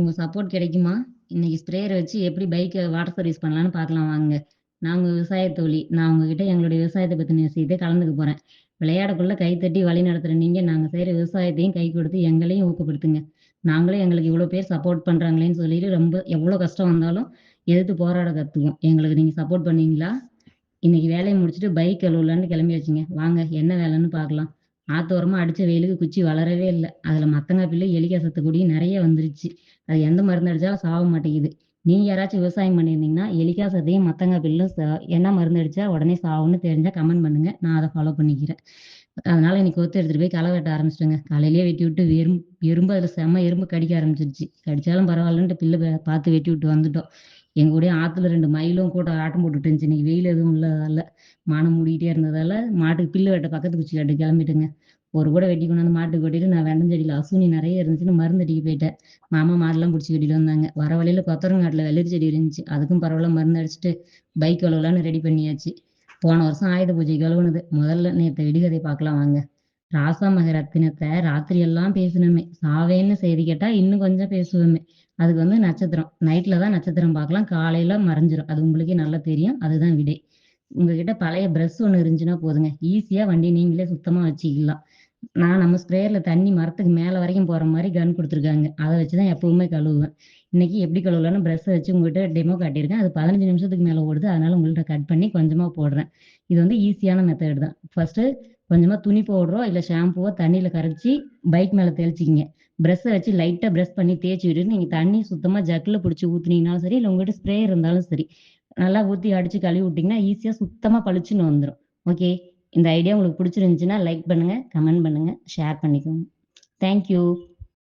உங்க சப்போர்ட் கிடைக்குமா? இன்னைக்கு ஸ்ப்ரேயர வச்சு எப்படி பைக்க வாட்டர் சர்வீஸ் பண்ணலான்னு பார்க்கலாம் வாங்க. நான் உங்க விவசாய தோழி. நான் உங்ககிட்ட எங்களுடைய விவசாயத்த பத்தின விஷயத்த கலந்துக்க போறேன். விளையாடக்குள்ள கை தட்டி வழி நடத்துற நீங்க, நாங்க செய்ற விவசாயத்தையும் கை கொடுத்து எங்களையும் ஊக்கப்படுத்துங்க. நாங்களும் எங்களுக்கு இவ்வளோ பேர் சப்போர்ட் பண்றாங்களேன்னு சொல்லிட்டு ரொம்ப எவ்வளோ கஷ்டம் வந்தாலும் எதிர்த்து போராட கத்துக்குவோம். எங்களுக்கு நீங்க சப்போர்ட் பண்ணுவீங்களா? இன்னைக்கு வேலைய முடிச்சுட்டு பைக் கழுவலான்னு கிளம்பியாச்சுங்க. வாங்க என்ன வேலைன்னு பார்க்கலாம். ஆத்தோரமா அடிச்ச வெயிலுக்கு குச்சி வளரவே இல்ல. அதுல மத்தங்கா பில்லு, எலிக்கா சத்து கொடி நெறைய வந்துருச்சு. அது எந்த மருந்து அடிச்சாலும் சாக மாட்டேங்குது. நீங்க யாராச்சும் விவசாயம் பண்ணியிருந்தீங்கன்னா, எலிக்கா சத்தையும், மத்தங்கா பில்லும் என்ன மருந்து அடிச்சா உடனே சாகும்னு தெரிஞ்சா கமெண்ட் பண்ணுங்க. நான் அத ஃபாலோ பண்ணிக்கிறேன். அதனால இன்னைக்கு கொத்து எடுத்துட்டு போய் களை வெட்ட ஆரம்பிச்சுட்டேங்க. காலையிலேயே வெட்டி விட்டு எறும்பு அதுல செம்ம எறும்பு கடிக்க ஆரம்பிச்சிருச்சு. கடிச்சாலும் பரவாயில்லன்ட்டு பில்லு பார்த்து வெட்டி விட்டு வந்துட்டோம். எங்க கூடயே ஆத்துல 2 மயிலும் கூட ஆட்டம் போட்டுட்டு இருந்துச்சு. இன்னைக்கு வெயில் எதுவும் இல்லாதால, வானம் மூடிக்கிட்டே இருந்ததால, மாட்டுக்கு புல்லு வெட்ட பக்கத்து குச்சி காட்டுக்கு கிளம்பிட்டேங்க. ஒரு கூட வெட்டி கொண்டாந்து மாட்டுக்கு கொட்டிட்டு, நான் வெந்தஞ்செடியில அசுனி நெறைய இருந்துச்சுன்னு மருந்து அடிக்க போயிட்டேன். மாமா மாடுலாம் புடிச்சு கட்டிட்டு வந்தாங்க. வர வழியில கொத்தவரங்காட்டுல வெள்ளரி செடி இருந்துச்சு. அதுக்கும் பரவால்ல மருந்து அடிச்சுட்டு, பைக் கழுவலான்னு ரெடி பண்ணியாச்சு. போன வருஷம் ஆயுத பூஜை கழுவுனது. முதல்ல நேத்து விடுகதை பார்க்கலாம் வாங்க. ராசா மகரத்தினத்த ராத்திரி எல்லாம் பேசினோமே. சாவேன்னு செய்தி கேட்டா இன்னும் கொஞ்சம் பேசுவோமே. அதுக்கு வந்து நட்சத்திரம். நைட்ல தான் நட்சத்திரம் பார்க்கலாம். காலையில மறைஞ்சிரும். அது உங்களுக்கே நல்லா தெரியும். அதுதான் விடை. உங்ககிட்ட பழைய பிரஷ் ஒண்ணு இருந்துச்சுன்னா போதுங்க. ஈஸியா வண்டி நீங்களே சுத்தமா வச்சுக்கலாம். நம்ம ஸ்ப்ரேயர்ல தண்ணி மரத்துக்கு மேல வரைக்கும் போற மாரி கன் குடுத்துருக்காங்க. அத வச்சு தான் எப்பவுமே கழுவுவேன். இன்னைக்கு எப்படி கழுவலாம்னு பிரஷ்ஷ வச்சு உங்ககிட்ட டெமோ காட்டியிருக்கேன். அது 15 நிமிஷத்துக்கு மேல ஓடுது. அதனால உங்கள்ட்ட கட் பண்ணி கொஞ்சமா போடுறேன். இது வந்து ஈஸியான மெத்தட் தான். ஃபர்ஸ்ட்டு கொஞ்சமா துணி பவுடரோ, இல்ல ஷாம்பூவோ தண்ணீல கரைச்சு பைக் மேல தெளிச்சுக்கங்க. பிரஷ்ஷ வச்சு லைட்டா பிரஷ் பண்ணி தேய்ச்சு விட்டுட்டு, நீங்க தண்ணி சுத்தமா ஜக்குல புடிச்சு ஊத்துனீங்கனாலும் சரி, இல்ல உங்ககிட்ட ஸ்ப்ரேயர் இருந்தாலும் சரி. நல்லா ஊத்தி அடிச்சு கழுவி விட்டீங்கன்னா, ஈஸியா சுத்தமா பளிச்சுன்னு வந்துரும். ஓகே. இந்த ஐடியா உங்களுக்கு பிடிச்சிருந்துச்சுன்னா லைக் பண்ணுங்க, கமெண்ட் பண்ணுங்க, ஷேர் பண்ணிக்கோங்க. Thank you.